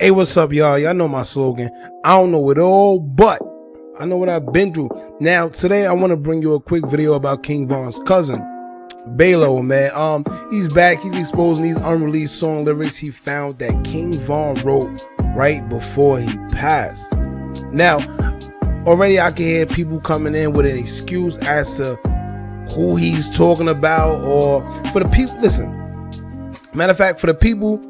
Hey, what's up, y'all? Y'all know my slogan. I don't know it all, but I know what I've been through. Now, today I want to bring you a quick video about King Von's cousin, BAYLO, man. He's back. He's exposing these unreleased song lyrics he found that King Von wrote right before he passed. Now, already I can hear people coming in with an excuse as to who he's talking about, or for the people, listen, matter of fact, for the people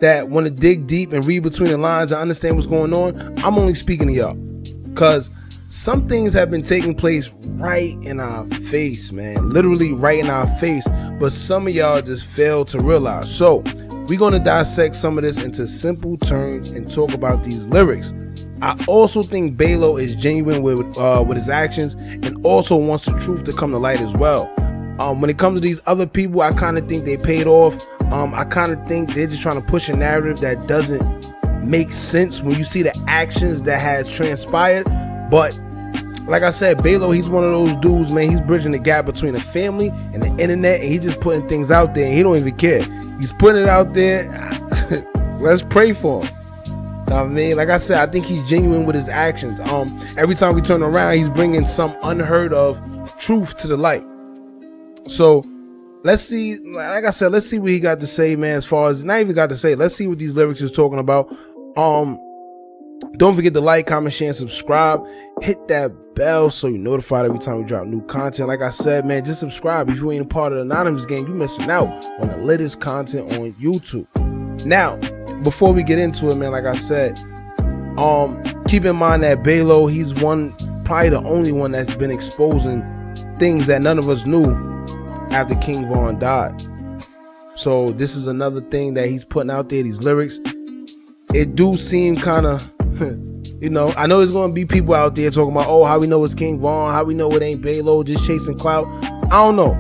that want to dig deep and read between the lines and understand what's going on, I'm only speaking to y'all because some things have been taking place right in our face, man, literally right in our face, but some of y'all just fail to realize. So we're going to dissect some of this into simple terms and talk about these lyrics. I also think BAYLO is genuine with his actions and also wants the truth to come to light as well. When it comes to these other people, I kind of think they paid off. I kind of think they're just trying to push a narrative that doesn't make sense when you see the actions that has transpired. But like I said, BAYLO, he's one of those dudes, man. He's bridging the gap between the family and the internet, and he's just putting things out there, and he don't even care. He's putting it out there. Let's pray for him. Know what I mean? Like I said, I think he's genuine with his actions. Every time we turn around, he's bringing some unheard of truth to the light. So let's see, like I said, let's see what he got to say, man. As far as, not even got to say, let's see what these lyrics is talking about. Don't forget to like, comment, share, and subscribe. Hit that bell so you're notified every time we drop new content. Like I said, man, just subscribe. If you ain't a part of the Anonymous gang, you missing out on the latest content on YouTube. Now, before we get into it, man, like I said, keep in mind that BAYLO, he's probably the only one that's been exposing things that none of us knew after King Von died. So this is another thing that he's putting out there, these lyrics. It do seem kind of, you know, I know there's going to be people out there talking about, oh, how we know it's King Von, how we know it ain't BAYLO, just chasing clout. I don't know.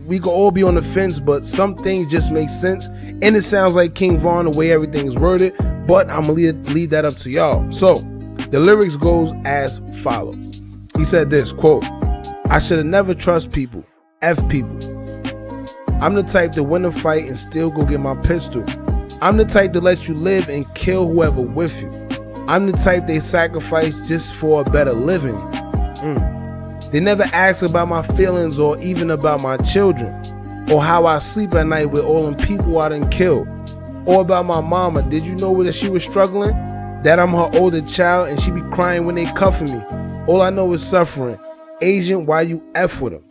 We could all be on the fence, but some things just make sense. And it sounds like King Von, the way everything is worded, but I'm going to leave that up to y'all. So the lyrics goes as follows. He said this, quote, "I should have never trust people. F people. I'm the type to win a fight and still go get my pistol. I'm the type to let you live and kill whoever with you. I'm the type they sacrifice just for a better living. They never ask about my feelings or even about my children, or how I sleep at night with all them people I done killed, or about my mama. Did you know that she was struggling? That I'm her older child and she be crying when they cuffing me. All I know is suffering. Agent, why you F with him?"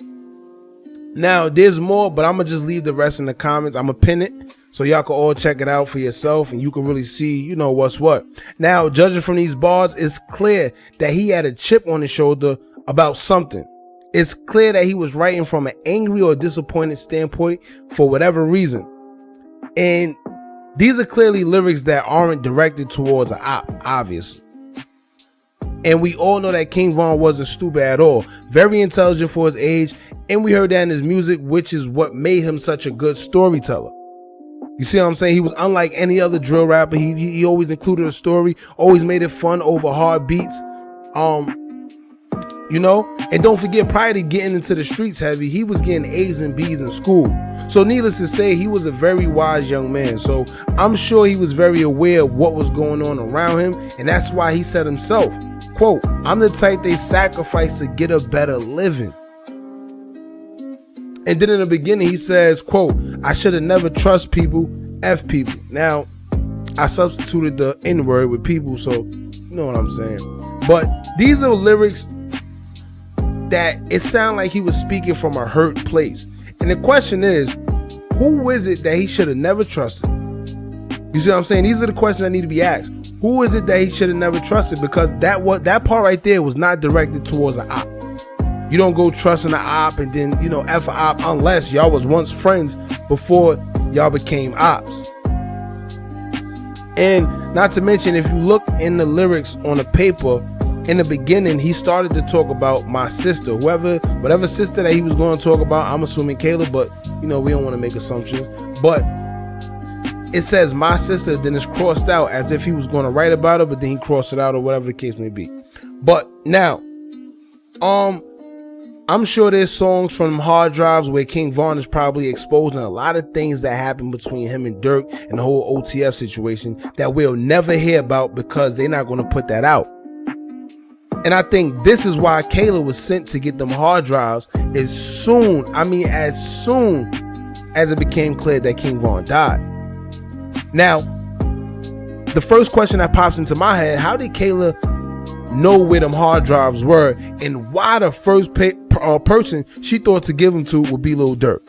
Now, there's more, but I'm going to just leave the rest in the comments. I'm going to pin it so y'all can all check it out for yourself and you can really see, you know, what's what. Now, judging from these bars, it's clear that he had a chip on his shoulder about something. It's clear that he was writing from an angry or disappointed standpoint for whatever reason. And these are clearly lyrics that aren't directed towards an op, obviously. And we all know that King Von wasn't stupid at all. Very intelligent for his age. And we heard that in his music, which is what made him such a good storyteller. You see what I'm saying? He was unlike any other drill rapper. He always included a story, always made it fun over hard beats. You know, and don't forget, prior to getting into the streets heavy, he was getting A's and B's in school. So needless to say, he was a very wise young man. So I'm sure he was very aware of what was going on around him. And that's why he said himself, quote, "I'm the type they sacrifice to get a better living." And then in the beginning, he says, quote, "I should have never trust people, F people." Now, I substituted the N-word with people, so you know what I'm saying. But these are lyrics that it sounded like he was speaking from a hurt place. And the question is, who is it that he should have never trusted? You see what I'm saying? These are the questions that need to be asked. Who is it that he should have never trusted? Because that part right there was not directed towards an op. You don't go trusting an op and then, you know, F a op unless y'all was once friends before y'all became ops. And not to mention, if you look in the lyrics on the paper, in the beginning, he started to talk about my sister, whatever sister that he was going to talk about. I'm assuming Kayla, but you know, we don't want to make assumptions. But it says my sister, then it's crossed out as if he was going to write about her, but then he crossed it out or whatever the case may be. But now, I'm I'm sure there's songs from hard drives where King Von is probably exposing a lot of things that happened between him and Dirk and the whole OTF situation that we'll never hear about because they're not going to put that out. And I think this is why Kayla was sent to get them hard drives as soon as it became clear that King Von died. Now, the first question that pops into my head, how did Kayla know where them hard drives were, and why the first person she thought to give them to would be Lil Durk?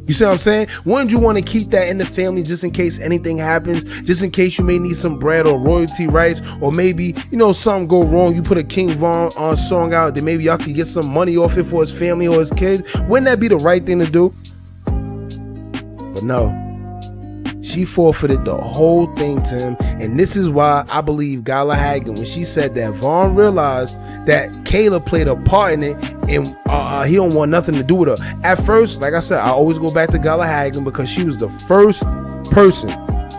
You see what I'm saying? Wouldn't you want to keep that in the family just in case anything happens, just in case you may need some bread or royalty rights, or maybe, you know, something go wrong, you put a King Von song out, then maybe y'all can get some money off it for his family or his kids? Wouldn't that be the right thing to do? But no. She forfeited the whole thing to him, and this is why I believe Gala Hagen, when she said that Von realized that Kayla played a part in it, and he don't want nothing to do with her. At first, like I said, I always go back to Gala Hagen because she was the first person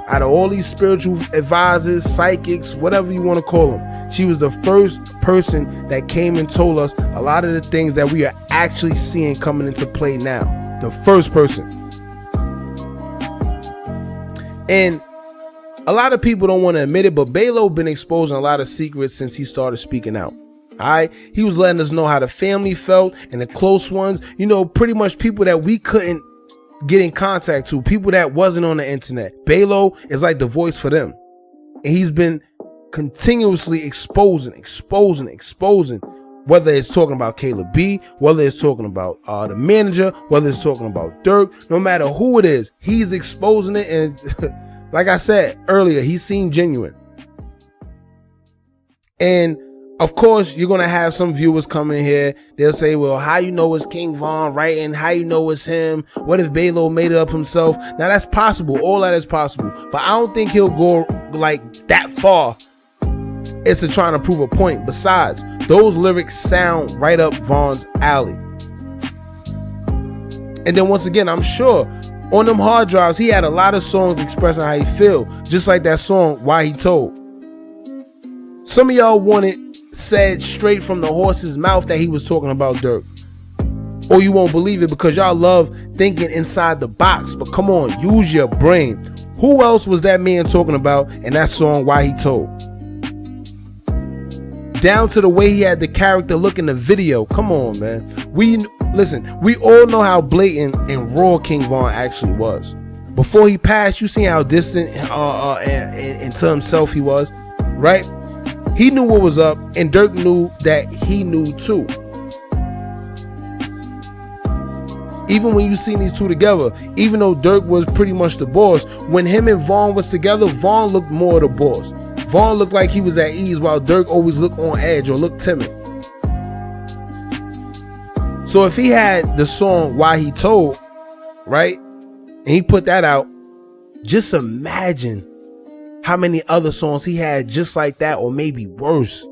out of all these spiritual advisors, psychics, whatever you want to call them. She was the first person that came and told us a lot of the things that we are actually seeing coming into play now. The first person. And a lot of people don't want to admit it, but BAYLO been exposing a lot of secrets since he started speaking out. All right, he was letting us know how the family felt and the close ones, you know, pretty much people that we couldn't get in contact to, people that wasn't on the internet. BAYLO is like the voice for them, and he's been continuously exposing, whether it's talking about Kayla B, whether it's talking about the manager, whether it's talking about Dirk, no matter who it is, he's exposing it. And like I said earlier, he seemed genuine. And of course, you're going to have some viewers come in here. They'll say, well, how you know it's King Von writing? How you know it's him? What if BAYLO made it up himself? Now, that's possible. All that is possible. But I don't think he'll go like that far. It's to trying to prove a point. Besides, those lyrics sound right up Von's alley. And then once again, I'm sure on them hard drives, he had a lot of songs expressing how he feel, just like that song, Why He Told. Some of y'all want it said straight from the horse's mouth that he was talking about Dirk. Or you won't believe it because y'all love thinking inside the box. But come on, use your brain. Who else was that man talking about in that song, Why He Told? Down to the way he had the character look in the video. Come on, man. We all know how blatant and raw King Von actually was. Before he passed, you see how distant into himself he was, right? He knew what was up, and Dirk knew that he knew too. Even when you seen these two together, even though Dirk was pretty much the boss, when him and Von was together, Von looked more the boss. Von looked like he was at ease, while Dirk always looked on edge or looked timid. So if he had the song Why He Told, right, and he put that out, just imagine how many other songs he had just like that, or maybe worse.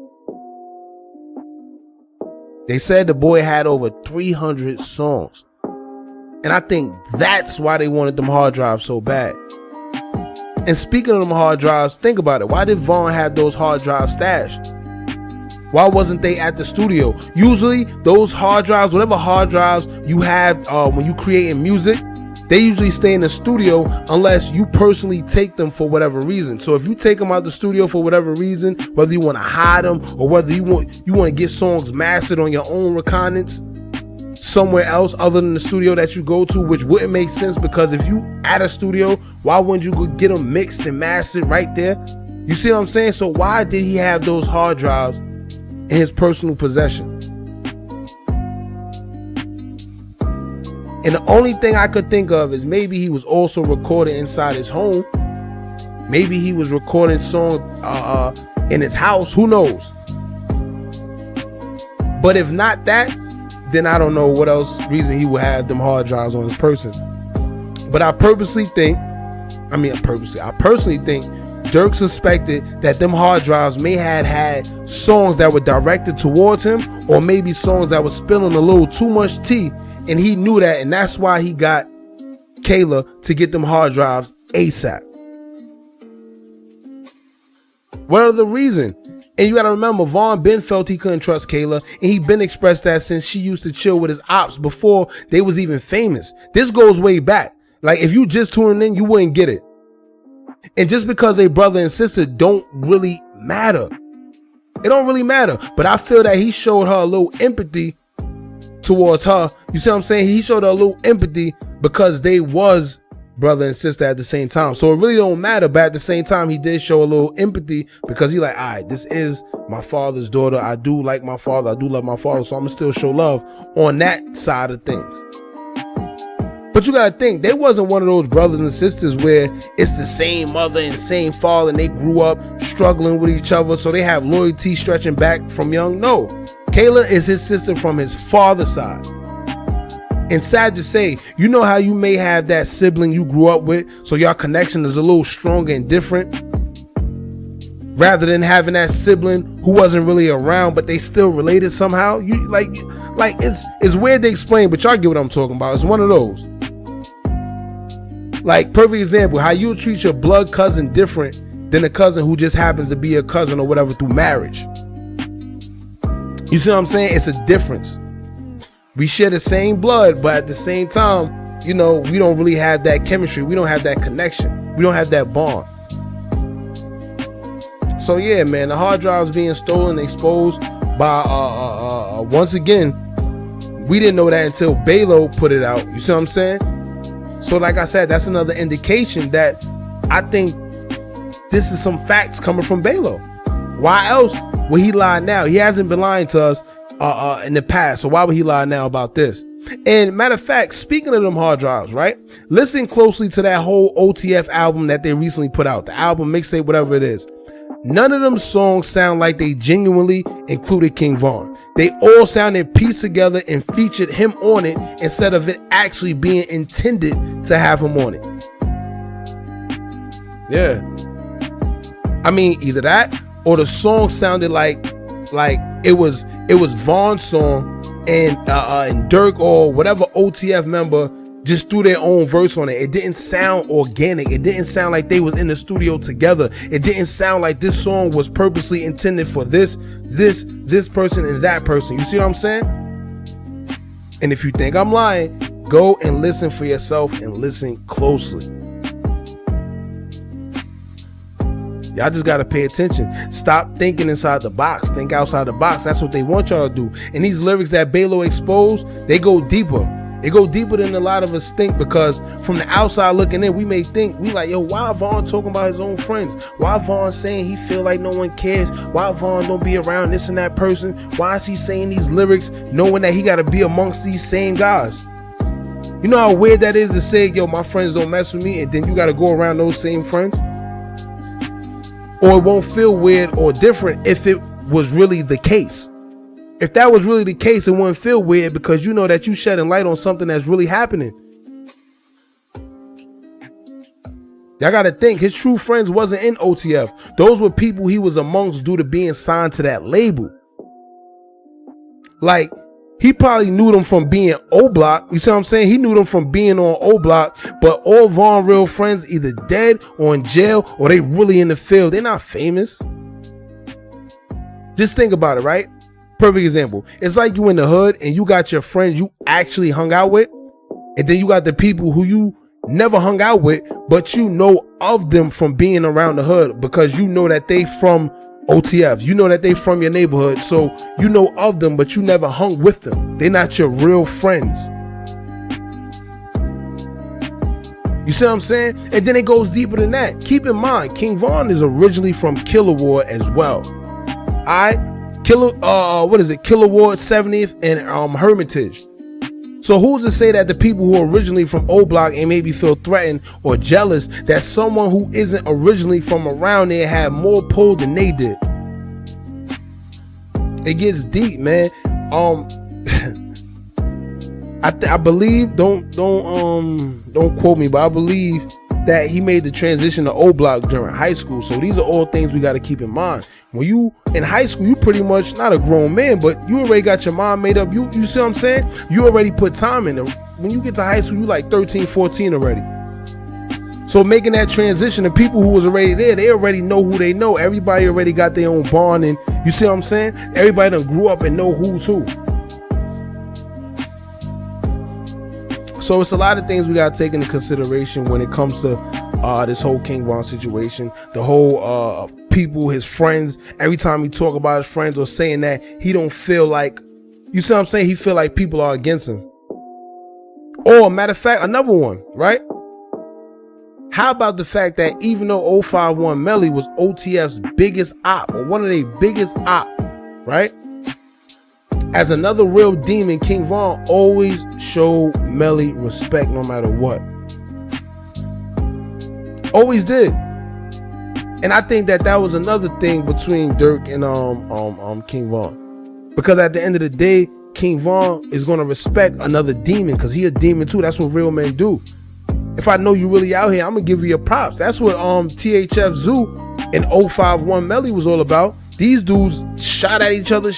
They said the boy had over 300 songs. And I think that's why they wanted them hard drives so bad. And speaking of them hard drives, think about it. Why did Von have those hard drives stashed? Why wasn't they at the studio? Usually those hard drives, whatever hard drives you have when you creating music, they usually stay in the studio unless you personally take them for whatever reason. So if you take them out the studio for whatever reason, whether you want to hide them or whether you want to get songs mastered on your own recordings somewhere else other than the studio that you go to, which wouldn't make sense, because if you at a studio, why wouldn't you go get them mixed and mastered right there? You see what I'm saying? So why did he have those hard drives in his personal possession? And the only thing I could think of is maybe he was also recording inside his home. Maybe he was recording songs in his house. Who knows? But if not that, then I don't know what else reason he would have them hard drives on his person. But I personally think Dirk suspected that them hard drives may have had songs that were directed towards him, or maybe songs that were spilling a little too much tea, and he knew that, and that's why he got Kayla to get them hard drives ASAP. What other reason? And you gotta remember, Vaughn Ben felt he couldn't trust Kayla, and he been expressed that since she used to chill with his ops before they was even famous. This goes way back. Like, if you just tuning in, you wouldn't get it. And just because they brother and sister don't really matter. It don't really matter. But I feel that he showed her a little empathy towards her. You see what I'm saying? He showed her a little empathy because they was brother and sister at the same time. So it really don't matter, but at the same time, he did show a little empathy because he like, all right, this is my father's daughter. I do like my father. I do love my father. So I'm gonna still show love on that side of things. But you gotta think, they wasn't one of those brothers and sisters where it's the same mother and same father and they grew up struggling with each other, so they have loyalty stretching back from young. No, Kayla is his sister from his father's side. And sad to say, you know how you may have that sibling you grew up with, so your connection is a little stronger and different, rather than having that sibling who wasn't really around but they still related somehow. You like it's weird to explain, but y'all get what I'm talking about. It's one of those. Like, perfect example, how you treat your blood cousin different than a cousin who just happens to be a cousin or whatever through marriage. You see what I'm saying? It's a difference. We share the same blood, but at the same time, you know, we don't really have that chemistry. We don't have that connection. We don't have that bond. So yeah, man, the hard drive is being stolen, exposed by once again, we didn't know that until BAYLO put it out. You see what I'm saying? So like I said, that's another indication that I think this is some facts coming from BAYLO. Why else would he lie now? He hasn't been lying to us in the past, so why would he lie now about this? And matter of fact, speaking of them hard drives, right? Listen closely to that whole OTF album that they recently put out, the album, mixtape, whatever it is. None of them songs sound like they genuinely included King Von. They all sounded pieced together and featured him on it instead of it actually being intended to have him on it. Yeah. I mean, either that or the song sounded like it was Von's song and Dirk or whatever OTF member just threw their own verse on it. It didn't sound organic. It didn't sound like they was in the studio together. It didn't sound like this song was purposely intended for this person and that person. You see what I'm saying? And if you think I'm lying, go and listen for yourself and listen closely. Y'all just gotta pay attention. Stop thinking inside the box. Think outside the box. That's what they want y'all to do. And these lyrics that BAYLO exposed, they go deeper. They go deeper than a lot of us think, because from the outside looking in, we may think, we like, yo, why Von talking about his own friends? Why Von saying he feel like no one cares? Why Von don't be around this and that person? Why is he saying these lyrics knowing that he got to be amongst these same guys? You know how weird that is to say, yo, my friends don't mess with me, and then you got to go around those same friends? Or it won't feel weird or different if it was really the case. If that was really the case, it wouldn't feel weird because you know that you shedding light on something that's really happening. Y'all got to think, his true friends wasn't in OTF. Those were people he was amongst due to being signed to that label. Like, he probably knew them from being O Block. You see what I'm saying? He knew them from being on O Block, but all Von real friends either dead or in jail or they really in the field. They're not famous. Just think about it, right? Perfect example. It's like you in the hood and you got your friends you actually hung out with, and then you got the people who you never hung out with, but you know of them from being around the hood because you know that they from OTF. You know that they from your neighborhood, so you know of them, but you never hung with them. They're not your real friends. You see what I'm saying? And then it goes deeper than that. Keep in mind, King Von is originally from Killer Ward as well. Killer Ward 70th and Hermitage. So who's to say that the people who are originally from O Block and maybe feel threatened or jealous that someone who isn't originally from around there had more pull than they did? It gets deep, man. I believe, don't quote me, but I believe that he made the transition to O Block during high school. So these are all things we got to keep in mind. When you in high school, you pretty much not a grown man, but you already got your mind made up. You see what I'm saying? You already put time in it. When you get to high school, you like 13, 14 already. So making that transition, the people who was already there, they already know who they know. Everybody already got their own bond, and you see what I'm saying? Everybody done grew up and know who's who. So it's a lot of things we got to take into consideration when it comes to this whole King Von situation. The whole people, his friends, every time he talk about his friends or saying that he don't feel like, you see what I'm saying? He feel like people are against him. Or matter of fact, another one, right? How about the fact that even though 051 Melly was OTF's biggest op, or one of their biggest op, right? As another real demon, King Von always showed Melly respect no matter what. Always did. And I think that that was another thing between Dirk and King Von. Because at the end of the day, King Von is going to respect another demon, because he a demon too. That's what real men do. If I know you really out here, I'm going to give you your props. That's what THF Zoo and 051 Melly was all about. These dudes shot at each other,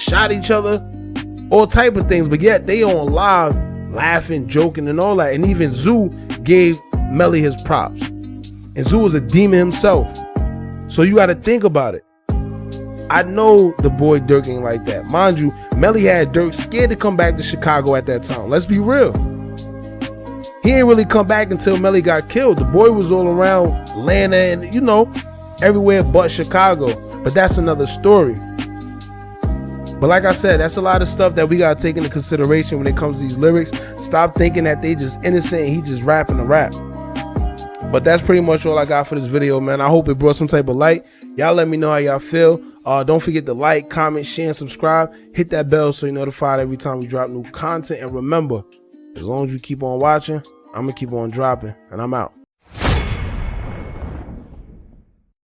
all type of things, but yet they on live laughing, joking and all that. And even Zoo gave Melly his props. And Zoo was a demon himself. So you got to think about it. I know the boy Dirk ain't like that. Mind you, Melly had Dirk scared to come back to Chicago at that time. Let's be real. He ain't really come back until Melly got killed. The boy was all around Atlanta and, you know, everywhere but Chicago. But that's another story. But like I said, that's a lot of stuff that we got to take into consideration when it comes to these lyrics. Stop thinking that they just innocent and he just rapping a rap. But that's pretty much all I got for this video, man. I hope it brought some type of light. Y'all let me know how y'all feel. Don't forget to like, comment, share, and subscribe. Hit that bell so you're notified every time we drop new content. And remember, as long as you keep on watching, I'm going to keep on dropping. And I'm out.